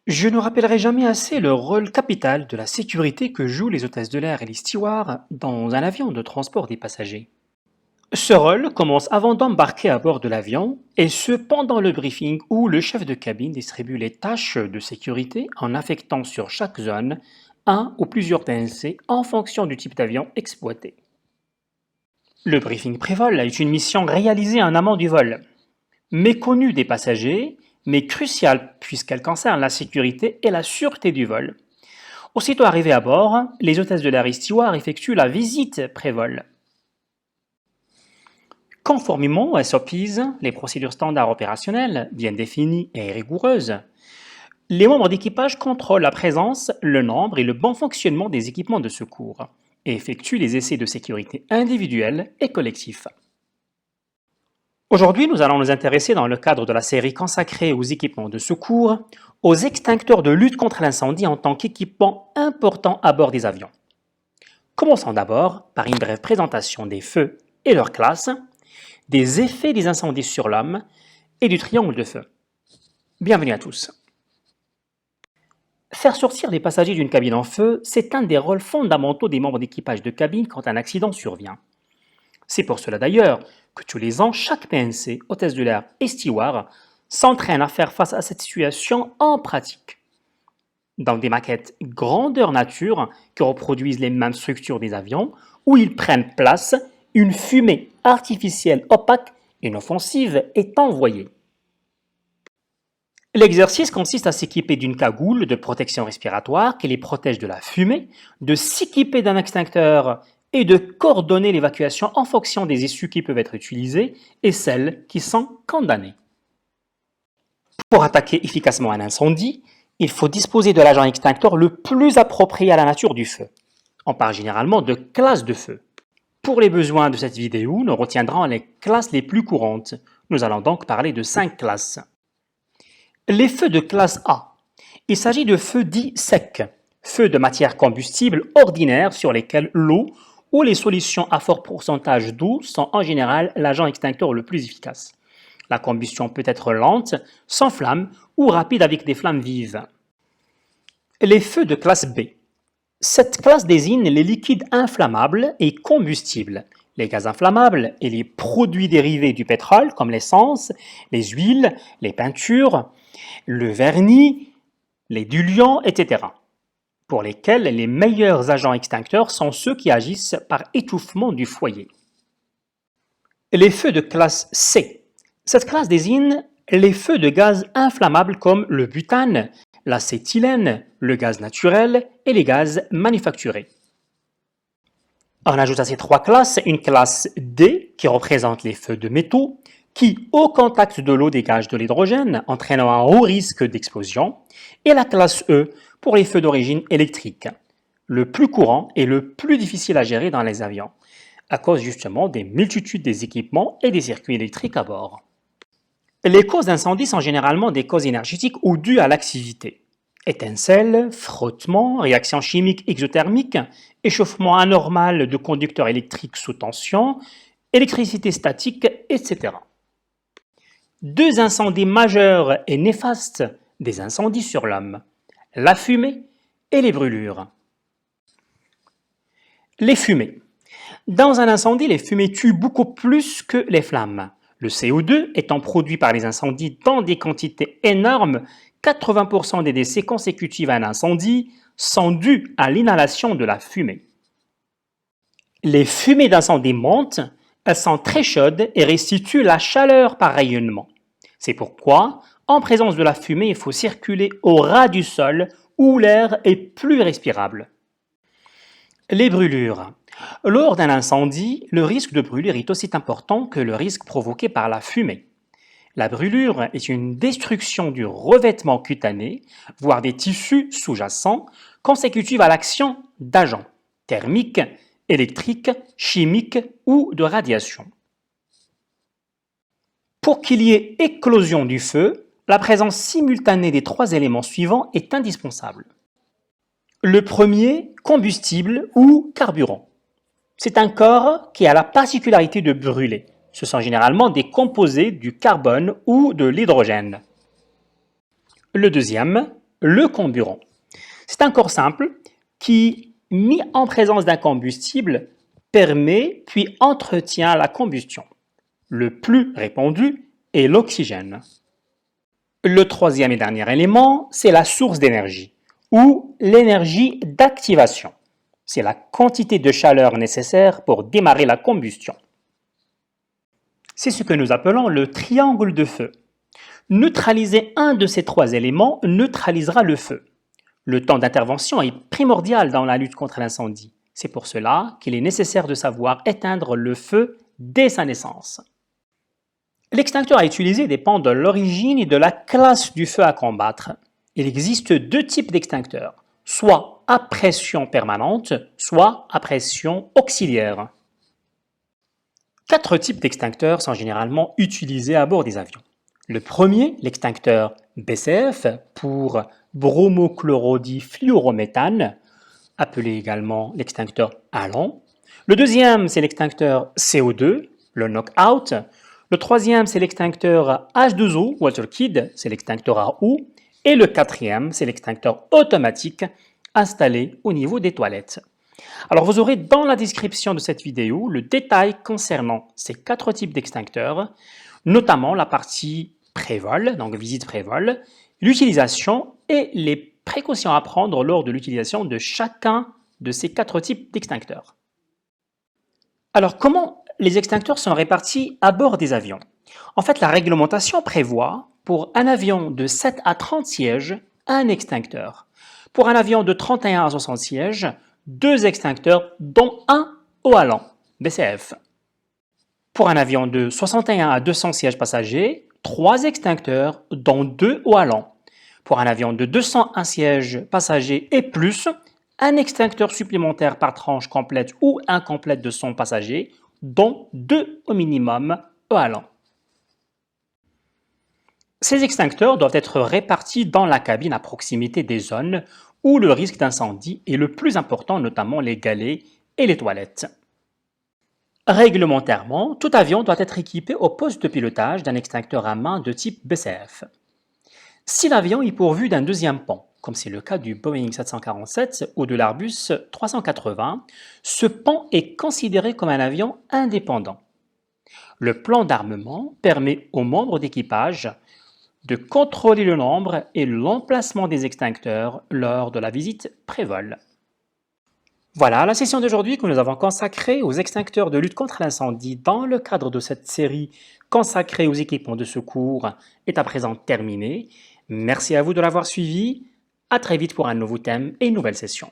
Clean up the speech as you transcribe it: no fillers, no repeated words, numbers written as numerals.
Je ne rappellerai jamais assez le rôle capital de la sécurité que jouent les hôtesses de l'air et les stewards dans un avion de transport des passagers. Ce rôle commence avant d'embarquer à bord de l'avion, et ce pendant le briefing où le chef de cabine distribue les tâches de sécurité en affectant sur chaque zone un ou plusieurs PNC en fonction du type d'avion exploité. Le briefing prévol est une mission réalisée en amont du vol, méconnue des passagers, mais cruciale puisqu'elle concerne la sécurité et la sûreté du vol. Aussitôt arrivés à bord, les hôtesses de l'air et stewards effectuent la visite pré-vol. Conformément aux SOPs, les procédures standards opérationnelles, bien définies et rigoureuses, les membres d'équipage contrôlent la présence, le nombre et le bon fonctionnement des équipements de secours et effectuent les essais de sécurité individuels et collectifs. Aujourd'hui, nous allons nous intéresser dans le cadre de la série consacrée aux équipements de secours, aux extincteurs de lutte contre l'incendie en tant qu'équipement important à bord des avions. Commençons d'abord par une brève présentation des feux et leurs classes, des effets des incendies sur l'homme et du triangle de feu. Bienvenue à tous. Faire sortir les passagers d'une cabine en feu, c'est un des rôles fondamentaux des membres d'équipage de cabine quand un accident survient. C'est pour cela d'ailleurs que tous les ans, chaque PNC, hôtesse de l'air et steward s'entraîne à faire face à cette situation en pratique. Dans des maquettes grandeur nature qui reproduisent les mêmes structures des avions, où ils prennent place, une fumée artificielle opaque et inoffensive est envoyée. L'exercice consiste à s'équiper d'une cagoule de protection respiratoire qui les protège de la fumée, de s'équiper d'un extincteur et de coordonner l'évacuation en fonction des issues qui peuvent être utilisées et celles qui sont condamnées. Pour attaquer efficacement un incendie, il faut disposer de l'agent extincteur le plus approprié à la nature du feu. On parle généralement de classe de feu. Pour les besoins de cette vidéo, nous retiendrons les classes les plus courantes. Nous allons donc parler de 5 classes. Les feux de classe A. Il s'agit de feux dits secs, feux de matière combustible ordinaire sur lesquels l'eau ou les solutions à fort pourcentage d'eau sont en général l'agent extincteur le plus efficace. La combustion peut être lente, sans flamme ou rapide avec des flammes vives. Les feux de classe B. Cette classe désigne les liquides inflammables et combustibles, les gaz inflammables et les produits dérivés du pétrole comme l'essence, les huiles, les peintures, le vernis, les diluants, etc., pour lesquels les meilleurs agents extincteurs sont ceux qui agissent par étouffement du foyer. Les feux de classe C. Cette classe désigne les feux de gaz inflammables comme le butane, l'acétylène, le gaz naturel et les gaz manufacturés. On ajoute à ces 3 classes une classe D qui représente les feux de métaux qui, au contact de l'eau, dégagent de l'hydrogène, entraînant un haut risque d'explosion, et la classe E pour les feux d'origine électrique, le plus courant et le plus difficile à gérer dans les avions, à cause justement des multitudes des équipements et des circuits électriques à bord. Les causes d'incendie sont généralement des causes énergétiques ou dues à l'activité. Étincelles, frottements, réactions chimiques exothermiques, échauffement anormal de conducteurs électriques sous tension, électricité statique, etc. 2 incendies majeurs et néfastes des incendies sur l'homme, la fumée et les brûlures. Les fumées. Dans un incendie, les fumées tuent beaucoup plus que les flammes. Le CO2 étant produit par les incendies dans des quantités énormes, 80% des décès consécutifs à un incendie sont dus à l'inhalation de la fumée. Les fumées d'incendie montent, elles sont très chaudes et restituent la chaleur par rayonnement. C'est pourquoi, en présence de la fumée, il faut circuler au ras du sol où l'air est plus respirable. Les brûlures. Lors d'un incendie, le risque de brûlure est aussi important que le risque provoqué par la fumée. La brûlure est une destruction du revêtement cutané, voire des tissus sous-jacents, consécutive à l'action d'agents thermiques, électriques, chimiques ou de radiation. Pour qu'il y ait éclosion du feu, la présence simultanée des 3 éléments suivants est indispensable. Le premier, combustible ou carburant. C'est un corps qui a la particularité de brûler. Ce sont généralement des composés du carbone ou de l'hydrogène. Le deuxième, le comburant. C'est un corps simple qui, mis en présence d'un combustible, permet puis entretient la combustion. Le plus répandu est l'oxygène. Le troisième et dernier élément, c'est la source d'énergie ou l'énergie d'activation. C'est la quantité de chaleur nécessaire pour démarrer la combustion. C'est ce que nous appelons le triangle de feu. Neutraliser un de ces trois éléments neutralisera le feu. Le temps d'intervention est primordial dans la lutte contre l'incendie. C'est pour cela qu'il est nécessaire de savoir éteindre le feu dès sa naissance. L'extincteur à utiliser dépend de l'origine et de la classe du feu à combattre. Il existe deux types d'extincteurs, soit à pression permanente, soit à pression auxiliaire. Quatre types d'extincteurs sont généralement utilisés à bord des avions. Le premier, l'extincteur BCF pour bromochlorodifluorométhane, appelé également l'extincteur Allen. Le deuxième, c'est l'extincteur CO2, le Knockout. Le troisième, c'est l'extincteur H2O, Water Kid, c'est l'extincteur à eau. Et le quatrième, c'est l'extincteur automatique installé au niveau des toilettes. Alors vous aurez dans la description de cette vidéo le détail concernant ces quatre types d'extincteurs, notamment la partie pré-vol, donc visite pré-vol, l'utilisation et les précautions à prendre lors de l'utilisation de chacun de ces quatre types d'extincteurs. Alors comment les extincteurs sont répartis à bord des avions? En fait, la réglementation prévoit pour un avion de 7 à 30 sièges, un extincteur. Pour un avion de 31 à 60 sièges, deux extincteurs, dont un haut allant, BCF. Pour un avion de 61 à 200 sièges passagers, 3 extincteurs, dont 2 hauts allants. Pour un avion de 201 sièges passagers et plus, un extincteur supplémentaire par tranche complète ou incomplète de son passager, dont 2 au minimum hauts allants. Ces extincteurs doivent être répartis dans la cabine à proximité des zones où le risque d'incendie est le plus important, notamment les galets et les toilettes. Réglementairement, tout avion doit être équipé au poste de pilotage d'un extincteur à main de type BCF. Si l'avion est pourvu d'un deuxième pont, comme c'est le cas du Boeing 747 ou de l'Airbus 380, ce pont est considéré comme un avion indépendant. Le plan d'armement permet aux membres d'équipage de contrôler le nombre et l'emplacement des extincteurs lors de la visite pré-vol. Voilà la session d'aujourd'hui que nous avons consacrée aux extincteurs de lutte contre l'incendie dans le cadre de cette série consacrée aux équipements de secours est à présent terminée. Merci à vous de l'avoir suivi. À très vite pour un nouveau thème et une nouvelle session.